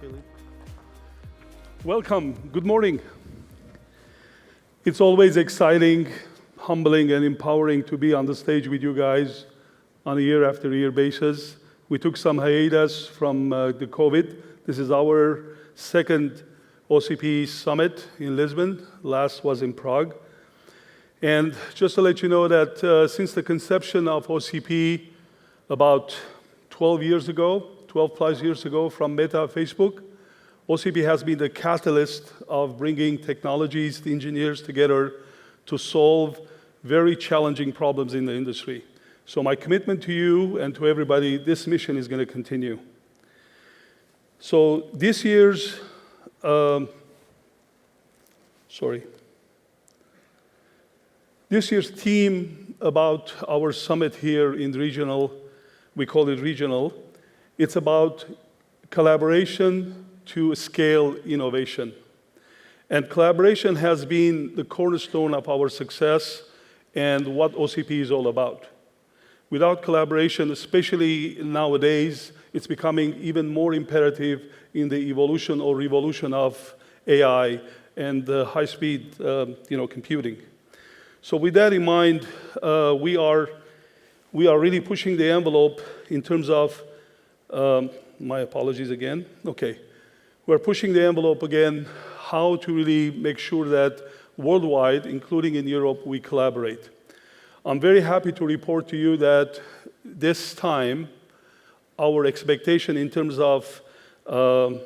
Kaylee. Welcome. Good morning. It's always exciting, humbling, and empowering to be on the stage with you guys on a year-after-year basis. We took some hiatus from the COVID. This is our second OCP summit in Lisbon. Last was in Prague. And just to let you know that since the conception of OCP about 12 plus years ago from Meta, Facebook, OCP has been the catalyst of bringing technologies, the engineers together to solve very challenging problems in the industry. So my commitment to you and to everybody, this mission is going to continue. So this year's, this year's theme about our summit here in regional, we call it regional, it's about collaboration to scale innovation. And collaboration has been the cornerstone of our success and what OCP is all about. Without collaboration, especially nowadays, it's becoming even more imperative in the evolution or revolution of AI and high-speed computing. So with that in mind, we are really pushing the envelope in terms of, my apologies again, okay. We're pushing the envelope again, how to really make sure that worldwide, including in Europe, we collaborate. I'm very happy to report to you that this time, our expectation in terms of the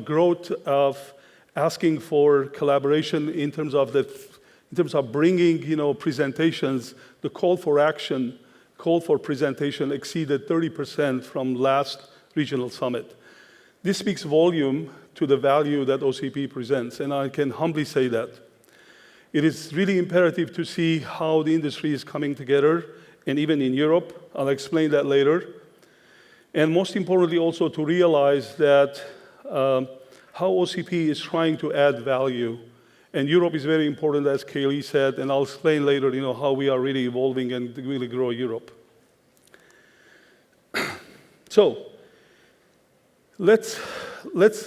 growth of asking for collaboration, in terms of bringing presentations, the call for action, call for presentation exceeded 30% from last regional summit. This speaks volume to the value that OCP presents, and I can humbly say that. It is really imperative to see how the industry is coming together, and even in Europe, I'll explain that later. And most importantly, also to realize that how OCP is trying to add value. And Europe is very important, as Kaylee said, and I'll explain later, how we are really evolving and really grow Europe. So, let's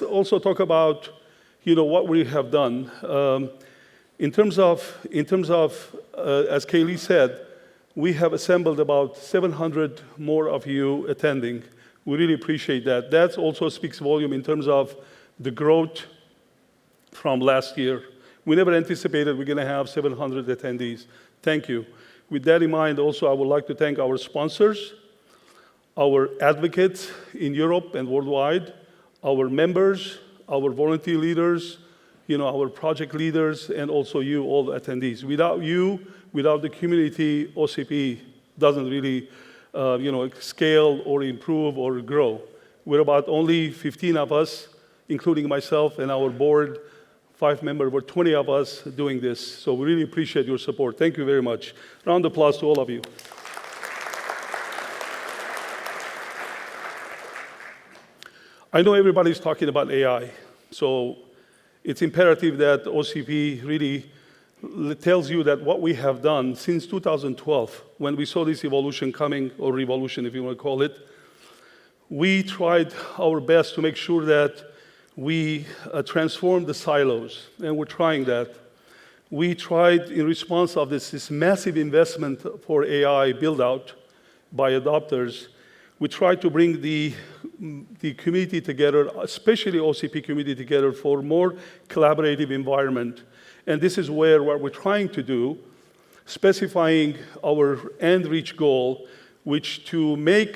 also talk about, what we have done. In terms of, as Kaylee said, we have assembled about 700 more of you attending. We really appreciate that. That also speaks volume in terms of the growth from last year. We never anticipated we're going to have 700 attendees. Thank you. With that in mind, also, I would like to thank our sponsors, our advocates in Europe and worldwide, our members, our volunteer leaders, our project leaders, and also you, all the attendees. Without you, without the community, OCP doesn't really, scale or improve or grow. We're about only 15 of us, including myself and our board, 5 members, we're 20 of us doing this. So we really appreciate your support. Thank you very much. Round of applause to all of you. I know everybody's talking about AI, so it's imperative that OCP really tells you that what we have done since 2012, when we saw this evolution coming, or revolution if you want to call it, we tried our best to make sure that we transformed the silos, and we're trying that. We tried, in response of this massive investment for AI build-out by adopters, we tried to bring the community together, especially OCP community together, for more collaborative environment. And this is where what we're trying to do, specifying our end reach goal, which to make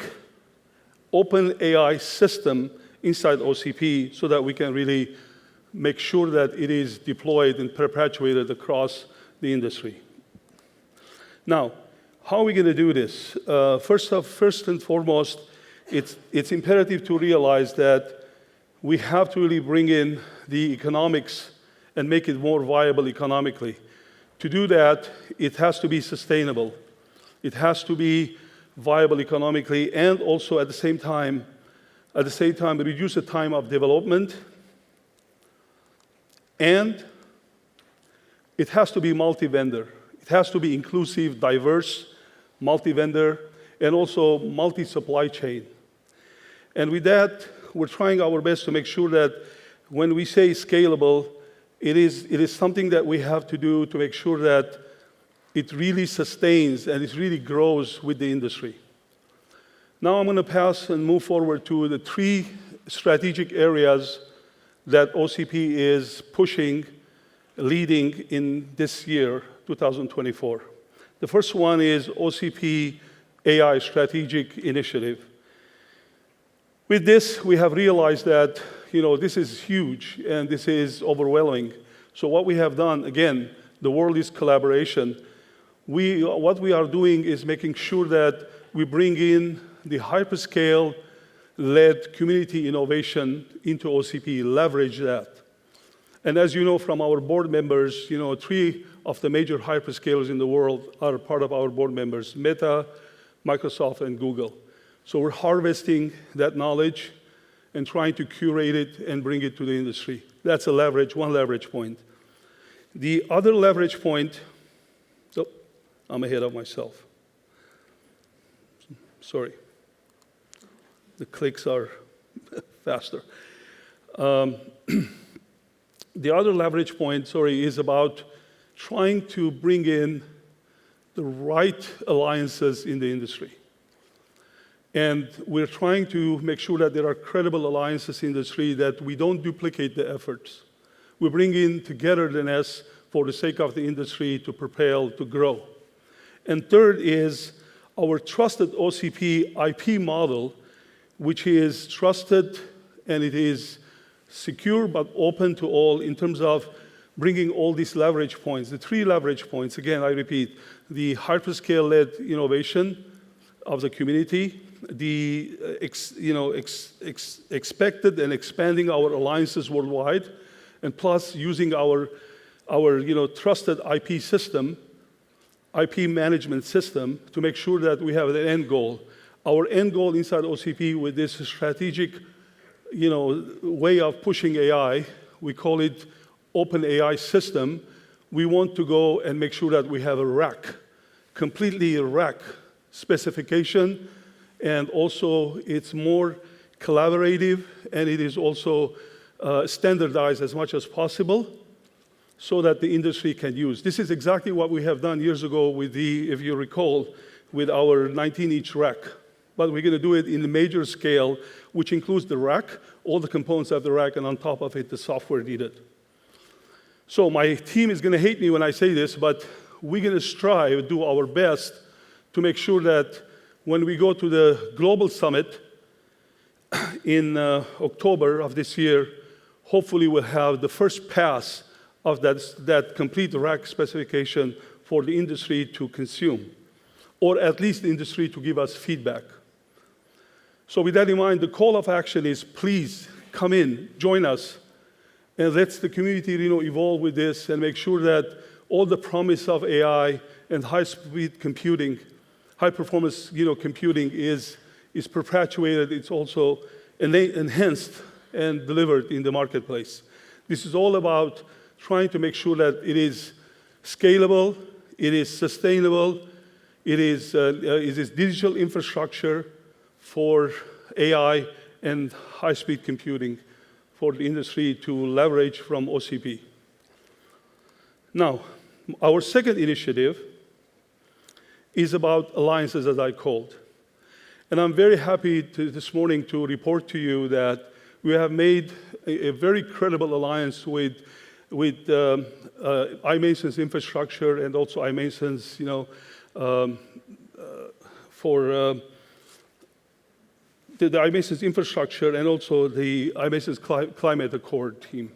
open AI system inside OCP so that we can really make sure that it is deployed and perpetuated across the industry. Now, how are we going to do this? First and foremost, it's imperative to realize that we have to really bring in the economics and make it more viable economically. To do that, it has to be sustainable. It has to be viable economically, and also at the same time, reduce the time of development, and it has to be multi-vendor. It has to be inclusive, diverse, multi-vendor, and also multi-supply chain. And with that, we're trying our best to make sure that when we say scalable, it is something that we have to do to make sure that it really sustains and it really grows with the industry. Now I'm going to pass and move forward to the 3 strategic areas that OCP is pushing, leading in this year, 2024. The first one is OCP AI Strategic Initiative. With this, we have realized that this is huge and this is overwhelming. So what we have done, again, the world is collaboration. What we are doing is making sure that we bring in the hyperscale-led community innovation into OCP, leverage that. And as you know from our board members, 3 of the major hyperscalers in the world are part of our board members, Meta, Microsoft, and Google. So we're harvesting that knowledge and trying to curate it and bring it to the industry. That's one leverage point. The other leverage point, oh, I'm ahead of myself. Sorry. The clicks are faster. The other leverage point, is about trying to bring in the right alliances in the industry. And we're trying to make sure that there are credible alliances in the industry, that we don't duplicate the efforts. We bring in togetherness for the sake of the industry to propel, to grow. And third is our trusted OCP IP model, which is trusted and it is secure but open to all in terms of bringing all these leverage points. The 3 leverage points, again, I repeat, the hyperscale-led innovation of the community, the expected and expanding our alliances worldwide, and plus using our trusted IP system, IP management system, to make sure that we have the end goal. Our end goal inside OCP with this strategic way of pushing AI, we call it Open AI System. We want to go and make sure that we have a rack, completely a rack specification, and also it's more collaborative, and it is also standardized as much as possible so that the industry can use. This is exactly what we have done years ago with if you recall, with our 19-inch rack. But we're going to do it in a major scale, which includes the rack, all the components of the rack, and on top of it, the software needed. So my team is going to hate me when I say this, but we're going to strive, do our best to make sure that when we go to the global summit in October of this year, hopefully we'll have the first pass of that complete rack specification for the industry to consume, or at least the industry to give us feedback. So with that in mind, the call of action is please come in, join us, and let's the community evolve with this and make sure that all the promise of AI and high-speed computing, high-performance computing is perpetuated. It's also enhanced and delivered in the marketplace. This is all about trying to make sure that it is scalable, it is sustainable, it is digital infrastructure for AI and high-speed computing for the industry to leverage from OCP. Now, our second initiative is about alliances, as I called. And I'm very happy this morning to report to you that we have made a very credible alliance with iMason's infrastructure and also iMason's, for the iMason's infrastructure and also the iMason's Climate Accord team.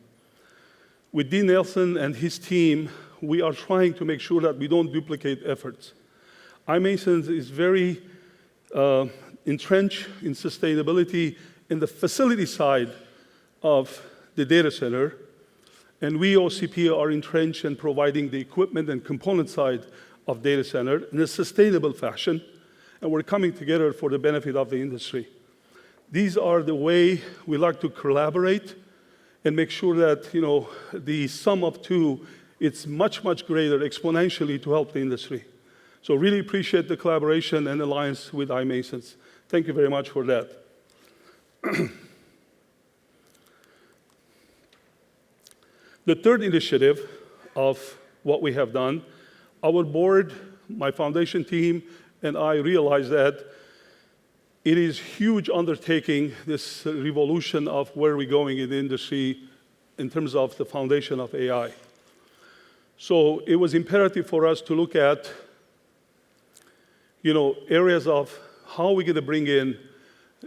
With Dean Nelson and his team, we are trying to make sure that we don't duplicate efforts. iMason's is very entrenched in sustainability in the facility side of the data center, and we, OCP, are entrenched in providing the equipment and component side of data center in a sustainable fashion, and we're coming together for the benefit of the industry. These are the way we like to collaborate and make sure that the sum of two, it's much, much greater exponentially to help the industry. So really appreciate the collaboration and alliance with iMasons. Thank you very much for that. The third initiative of what we have done, our board, my foundation team, and I realized that it is a huge undertaking, this revolution of where we're going in the industry in terms of the foundation of AI. So it was imperative for us to look at areas of how we're going to bring in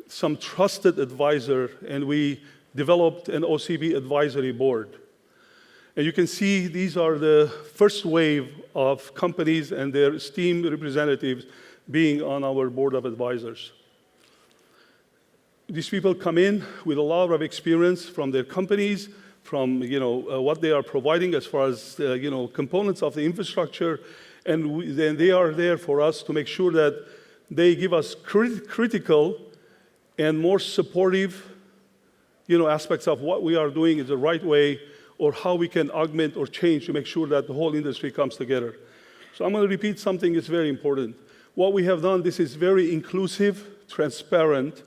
some trusted advisor, and we developed an OCP advisory board. And you can see these are the first wave of companies and their esteemed representatives being on our board of advisors. These people come in with a lot of experience from their companies, from what they are providing as far as components of the infrastructure, and then they are there for us to make sure that they give us critical and more supportive aspects of what we are doing is the right way, or how we can augment or change to make sure that the whole industry comes together. So I'm going to repeat something that's very important. What we have done, this is very inclusive, transparent.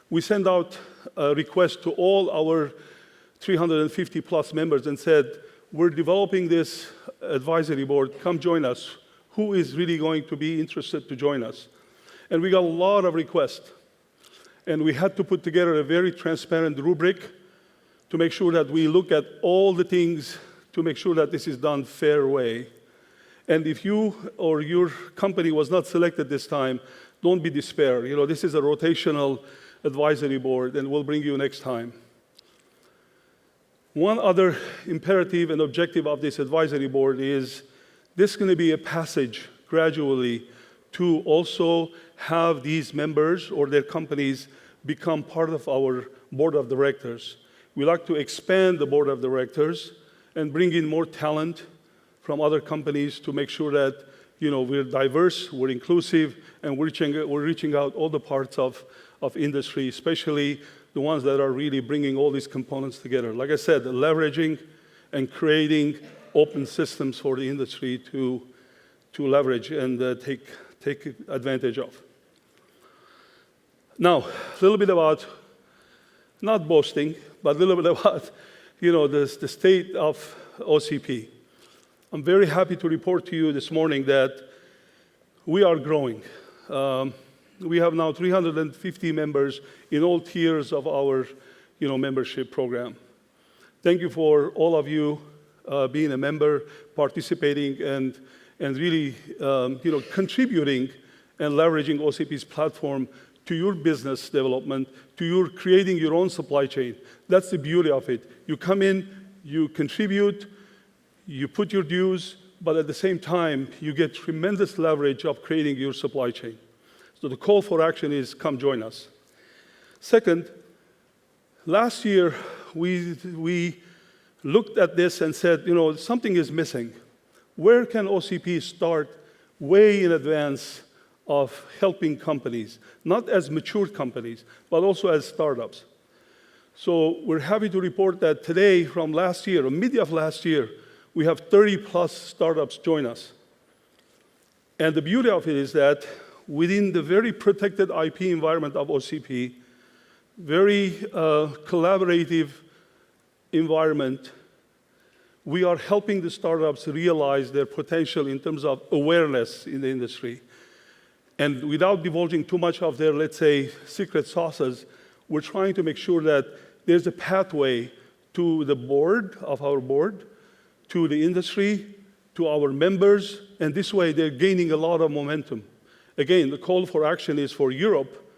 We send out a request to all our 350 plus members and said, we're developing this advisory board, come join us. Who is really going to be interested to join us? And we got a lot of requests. And we had to put together a very transparent rubric to make sure that we look at all the things to make sure that this is done fair way. And if you or your company was not selected this time, don't be despair. This is a rotational advisory board, and we'll bring you next time. One other imperative and objective of this advisory board is this is going to be a passage gradually to also have these members or their companies become part of our board of directors. We like to expand the board of directors and bring in more talent from other companies to make sure that we're diverse, we're inclusive, and we're reaching out all the parts of industry, especially the ones that are really bringing all these components together. Like I said, leveraging and creating open systems for the industry to leverage and take advantage of. Now, a little bit about, not boasting, but a little bit about the state of OCP. I'm very happy to report to you this morning that we are growing. We have now 350 members in all tiers of our membership program. Thank you for all of you being a member, participating, and really contributing and leveraging OCP's platform to your business development, to your creating your own supply chain. That's the beauty of it. You come in, you contribute, you put your dues, but at the same time, you get tremendous leverage of creating your supply chain. So the call for action is come join us. Second, last year, we looked at this and said, something is missing. Where can OCP start way in advance of helping companies, not as mature companies, but also as startups? So we're happy to report that today, from last year, or mid of last year, we have 30 plus startups join us. And the beauty of it is that within the very protected IP environment of OCP, very collaborative environment, we are helping the startups realize their potential in terms of awareness in the industry. And without divulging too much of their, let's say, secret sauces, we're trying to make sure that there's a pathway to the board of our board, to the industry, to our members, and this way they're gaining a lot of momentum. Again, the call for action is for Europe,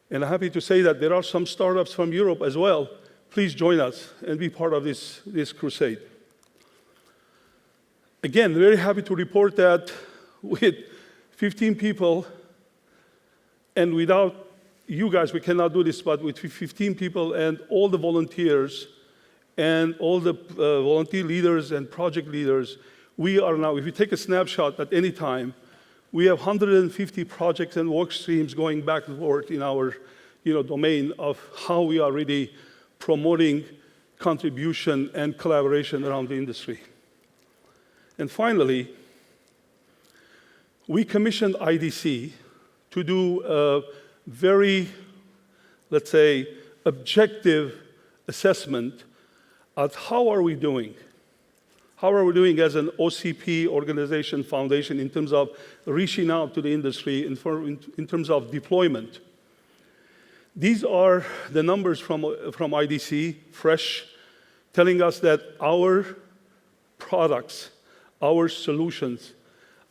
and I'm happy to say that there are some startups from Europe as well. Please join us and be part of this crusade. Again, very happy to report that with 15 people, and without you guys, we cannot do this, but with 15 people and all the volunteers and all the volunteer leaders and project leaders, we are now, if you take a snapshot at any time, we have 150 projects and work streams going back and forth in our domain of how we are really promoting contribution and collaboration around the industry. And finally, we commissioned IDC to do a very, let's say, objective assessment at how are we doing? How are we doing as an OCP organization foundation in terms of reaching out to the industry in terms of deployment? These are the numbers from IDC, fresh, telling us that our products, our solutions,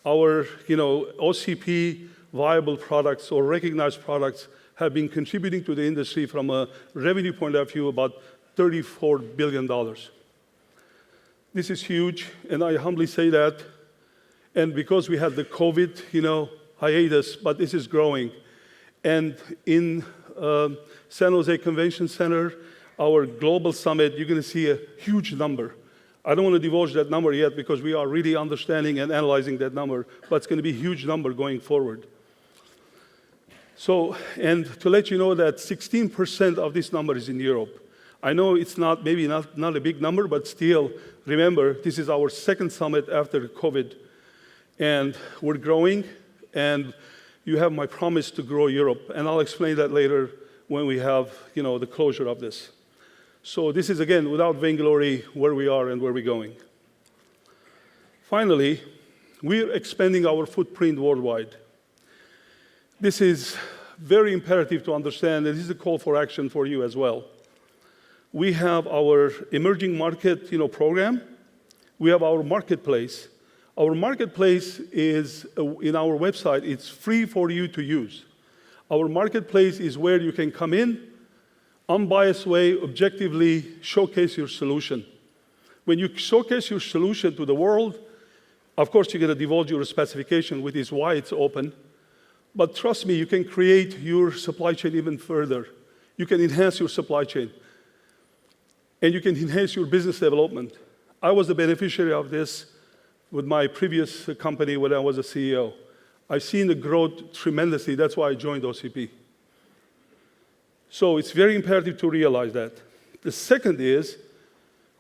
our OCP viable products or recognized products have been contributing to the industry from a revenue point of view about $34 billion. This is huge, and I humbly say that. And because we had the COVID, hiatus, but this is growing. And in San Jose Convention Center, our global summit, you're going to see a huge number. I don't want to divulge that number yet because we are really understanding and analyzing that number, but it's going to be a huge number going forward. So, and to let you know that 16% of this number is in Europe. I know it's maybe not a big number, but still, remember, this is our second summit after COVID, and we're growing, and you have my promise to grow Europe, and I'll explain that later when we have, the closure of this. So this is, again, without vainglory, where we are and where we're going. Finally, we're expanding our footprint worldwide. This is very imperative to understand, and this is a call for action for you as well. We have our emerging market, program. We have our marketplace. Our marketplace is in our website. It's free for you to use. Our marketplace is where you can come in, unbiased way, objectively showcase your solution. When you showcase your solution to the world, of course, you're going to divulge your specification, which is why it's open. But trust me, you can create your supply chain even further. You can enhance your supply chain. And you can enhance your business development. I was the beneficiary of this with my previous company when I was a CEO. I've seen the growth tremendously. That's why I joined OCP. So it's very imperative to realize that. The second is,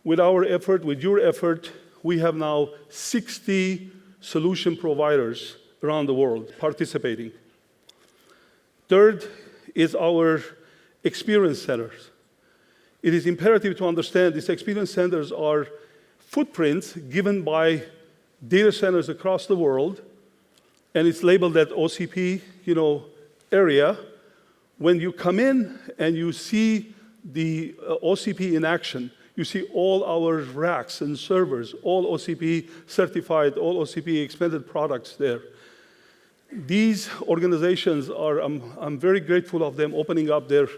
with our effort, with your effort, we have now 60 solution providers around the world participating. Third is our experience centers. It is imperative to understand these experience centers are footprints given by data centers across the world, and it's labeled that OCP, area. When you come in and you see the OCP in action, you see all our racks and servers, all OCP certified, all OCP expanded products there. These organizations are, I'm very grateful of them opening up their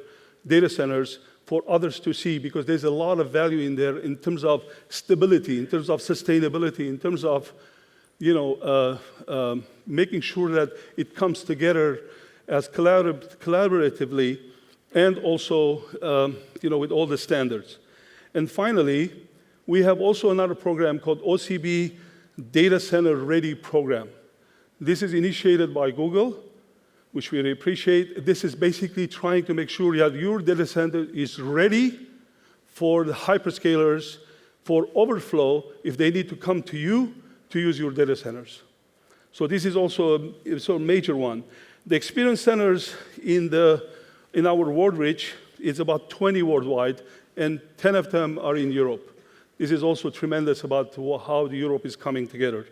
data centers for others to see, because there's a lot of value in there in terms of stability, in terms of sustainability, in terms of making sure that it comes together as collaboratively, and also with all the standards. And finally, we have also another program called OCP Data Center Ready Program. This is initiated by Google, which we really appreciate. This is basically trying to make sure that your data center is ready for the hyperscalers, for overflow, if they need to come to you to use your data centers. So this is also a major one. The experience centers in our world reach is about 20 worldwide, and 10 of them are in Europe. This is also tremendous about how Europe is coming together.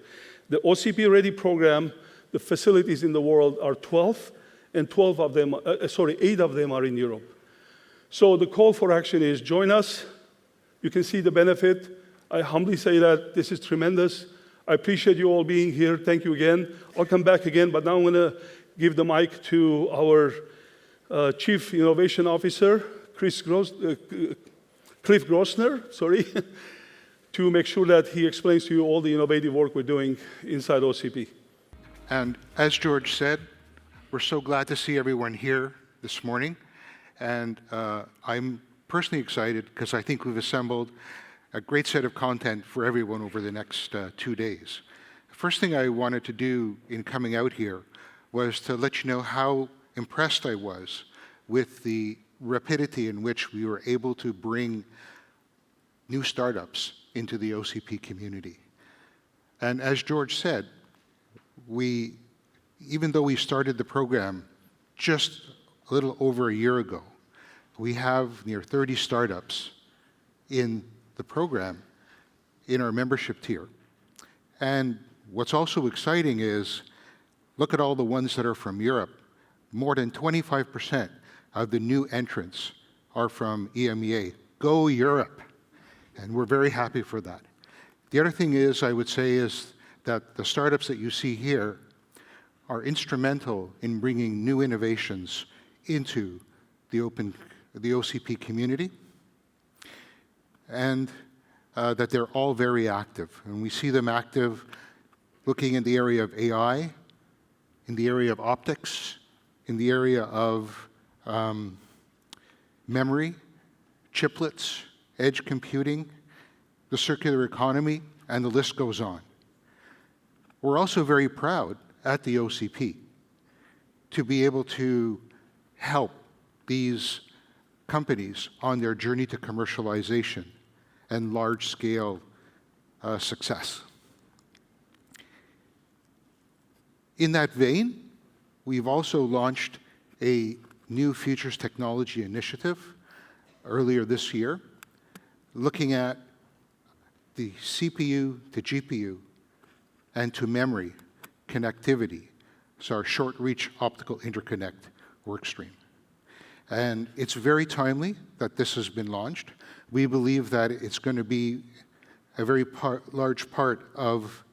The OCP Ready program, the facilities in the world are 12, and 8 of them are in Europe. So the call for action is join us. You can see the benefit. I humbly say that this is tremendous. I appreciate you all being here. Thank you again. I'll come back again, but now I'm going to give the mic to our Chief Innovation Officer, Cliff Grossner, to make sure that he explains to you all the innovative work we're doing inside OCP. And as George said, we're so glad to see everyone here this morning. And I'm personally excited because I think we've assembled a great set of content for everyone over the next 2 days. The first thing I wanted to do in coming out here was to let you know how impressed I was with the rapidity in which we were able to bring new startups into the OCP community. And as George said, even though we started the program just a little over a year ago, we have near 30 startups in the program in our membership tier. And what's also exciting is, look at all the ones that are from Europe. More than 25% of the new entrants are from EMEA. Go Europe! And we're very happy for that. The other thing is, I would say, is that the startups that you see here are instrumental in bringing new innovations into the OCP community, and that they're all very active. And we see them active looking in the area of AI, in the area of optics, in the area of memory, chiplets, edge computing, the circular economy, and the list goes on. We're also very proud at the OCP to be able to help these companies on their journey to commercialization and large-scale success. In that vein, we've also launched a new futures technology initiative earlier this year, looking at the CPU to GPU and to memory connectivity. It's our short-reach optical interconnect workstream. And it's very timely that this has been launched. We believe that it's going to be a very large part of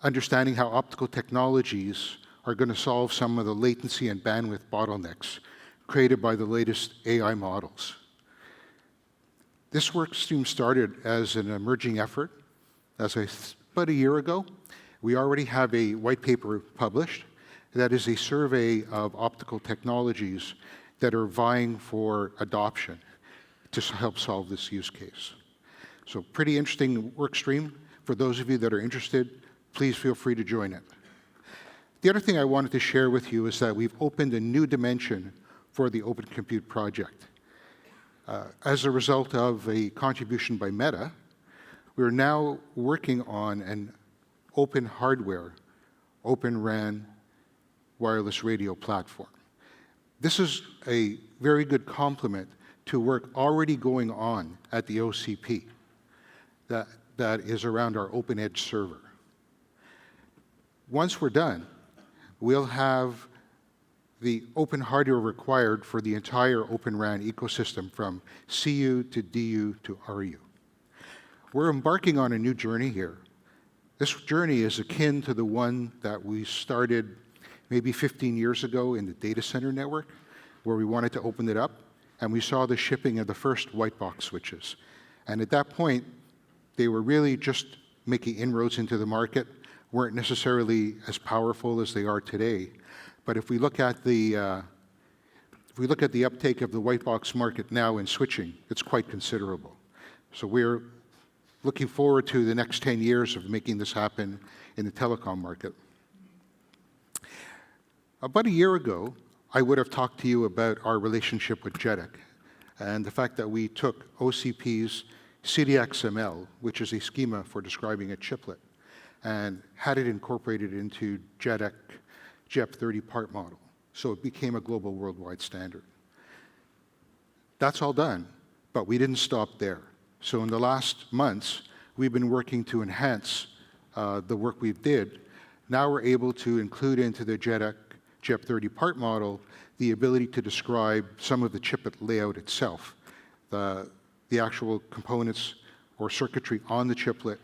understanding how optical technologies are going to solve some of the latency and bandwidth bottlenecks created by the latest AI models. This workstream started as an emerging effort. About a year ago, we already have a white paper published that is a survey of optical technologies that are vying for adoption to help solve this use case. So pretty interesting work stream. For those of you that are interested, please feel free to join it. The other thing I wanted to share with you is that we've opened a new dimension for the Open Compute project. As a result of a contribution by Meta, we're now working on an open hardware, Open RAN wireless radio platform. This is a very good complement to work already going on at the OCP that is around our Open Edge server. Once we're done, we'll have the open hardware required for the entire Open RAN ecosystem from CU to DU to RU. We're embarking on a new journey here. This journey is akin to the one that we started maybe 15 years ago in the data center network, where we wanted to open it up, and we saw the shipping of the first white box switches. And at that point, they were really just making inroads into the market, weren't necessarily as powerful as they are today. But if we look at the uptake of the white box market now in switching, it's quite considerable. So we're looking forward to the next 10 years of making this happen in the telecom market. About a year ago, I would have talked to you about our relationship with JEDEC and the fact that we took OCP's CDXML, which is a schema for describing a chiplet, and had it incorporated into JEDEC JEP 30 part model. So it became a global worldwide standard. That's all done, but we didn't stop there. So in the last months, we've been working to enhance the work we did. Now we're able to include into the JEDEC JEP 30 part model the ability to describe some of the chiplet layout itself, the actual components or circuitry on the chiplet,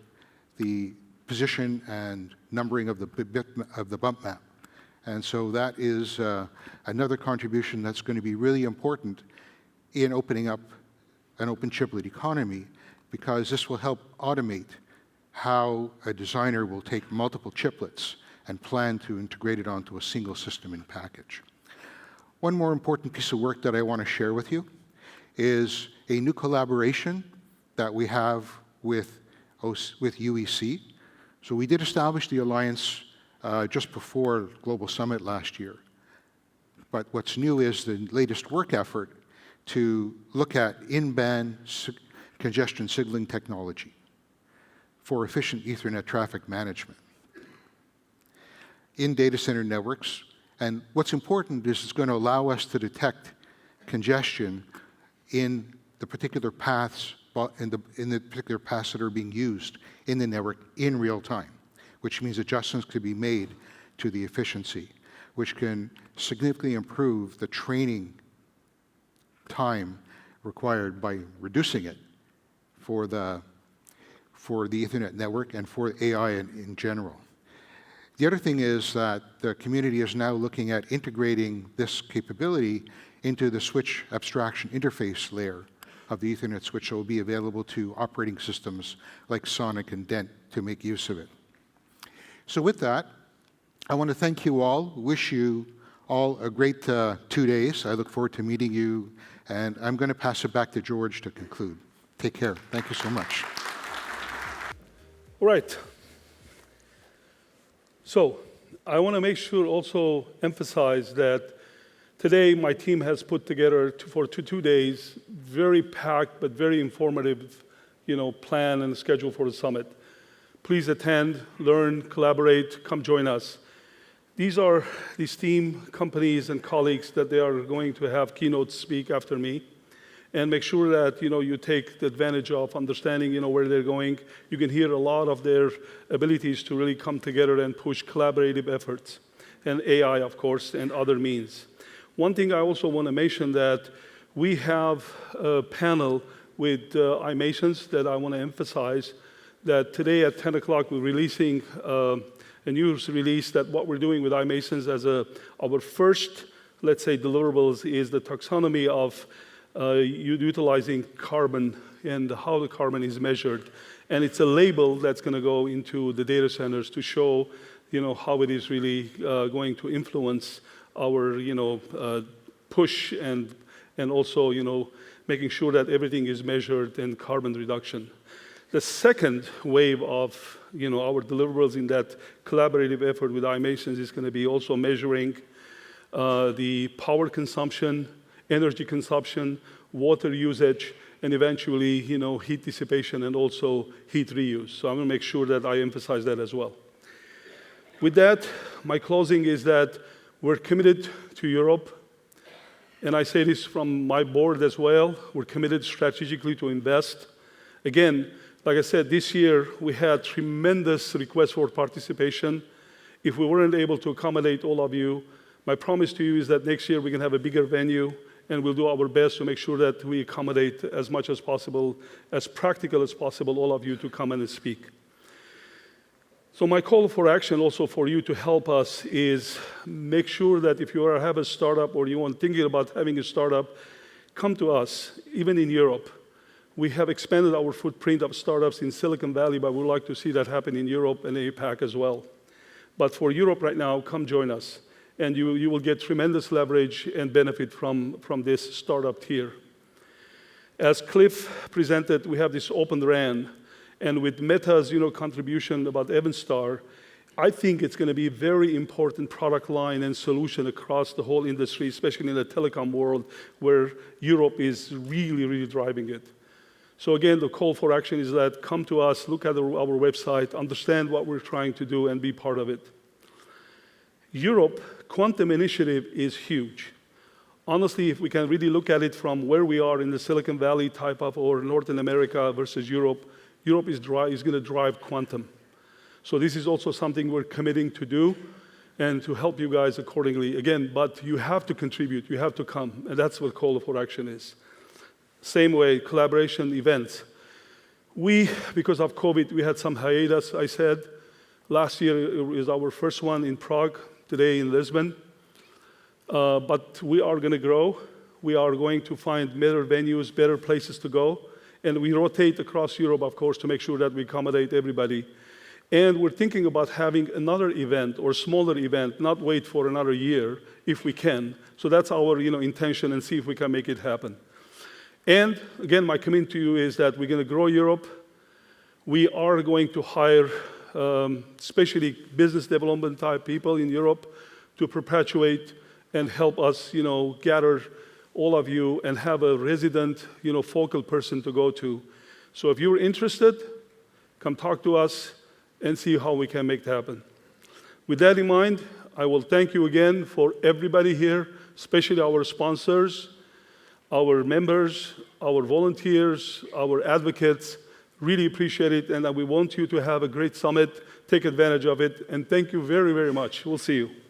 the position and numbering of the bump map. And so that is another contribution that's going to be really important in opening up an open chiplet economy, because this will help automate how a designer will take multiple chiplets and plan to integrate it onto a single system in package. One more important piece of work that I want to share with you is a new collaboration that we have with UEC. So we did establish the alliance just before Global Summit last year. But what's new is the latest work effort to look at in-band congestion signaling technology for efficient Ethernet traffic management in data center networks. And what's important is it's going to allow us to detect congestion in the particular paths in the particular paths that are being used in the network in real time, which means adjustments could be made to the efficiency, which can significantly improve the training time required by reducing it for the Ethernet network and for AI in general. The other thing is that the community is now looking at integrating this capability into the switch abstraction interface layer of the Ethernet switch that will be available to operating systems like Sonic and Dent to make use of it. So with that, I want to thank you all, wish you all a great 2 days. I look forward to meeting you, and I'm going to pass it back to George to conclude. Take care. Thank you so much. All right. So I want to make sure also emphasize that today my team has put together for 2 days very packed but very informative, plan and schedule for the summit. Please attend, learn, collaborate, come join us. These are these team companies and colleagues that they are going to have keynotes speak after me. And make sure that you take the advantage of understanding where they're going. You can hear a lot of their abilities to really come together and push collaborative efforts, and AI, of course, and other means. One thing I also want to mention that we have a panel with iMasons that I want to emphasize that today at 10 o'clock we're releasing a news release that what we're doing with iMasons as our first, let's say, deliverables is the taxonomy of utilizing carbon and how the carbon is measured. And it's a label that's going to go into the data centers to show, how it is really going to influence our, push and also, making sure that everything is measured in carbon reduction. The second wave of, our deliverables in that collaborative effort with iMasons is going to be also measuring the power consumption, energy consumption, water usage, and eventually, heat dissipation and also heat reuse. So I'm going to make sure that I emphasize that as well. With that, my closing is that we're committed to Europe, and I say this from my board as well. We're committed strategically to invest. Again, like I said, this year we had tremendous requests for participation. If we weren't able to accommodate all of you, my promise to you is that next year we can have a bigger venue, and we'll do our best to make sure that we accommodate as much as possible, as practical as possible, all of you to come and speak. So my call for action also for you to help us is make sure that if you have a startup or you are thinking about having a startup, come to us, even in Europe. We have expanded our footprint of startups in Silicon Valley, but we'd like to see that happen in Europe and APAC as well. But for Europe right now, come join us. And you will get tremendous leverage and benefit from this startup tier. As Cliff presented, we have this Open RAN, and with Meta's contribution about Evanstar, I think it's going to be a very important product line and solution across the whole industry, especially in the telecom world, where Europe is really, really driving it. So again, the call for action is that come to us, look at our website, understand what we're trying to do, and be part of it. Europe Quantum Initiative is huge. Honestly, if we can really look at it from where we are in the Silicon Valley type of, or Northern America versus Europe, Europe is going to drive quantum. So this is also something we're committing to do and to help you guys accordingly. Again, but you have to contribute, you have to come, and that's what call for action is. Same way, collaboration events. Because of COVID, we had some hiatus, I said. Last year is our first one in Prague, today in Lisbon. But we are going to grow. We are going to find better venues, better places to go. And we rotate across Europe, of course, to make sure that we accommodate everybody. And we're thinking about having another event or smaller event, not wait for another year if we can. So that's our intention, and see if we can make it happen. And again, my commitment to you is that we're going to grow Europe. We are going to hire especially business development type people in Europe to perpetuate and help us, gather all of you and have a resident, focal person to go to. So if you're interested, come talk to us and see how we can make it happen. With that in mind, I will thank you again for everybody here, especially our sponsors, our members, our volunteers, our advocates. Really appreciate it, and we want you to have a great summit. Take advantage of it, and thank you very, very much. We'll see you.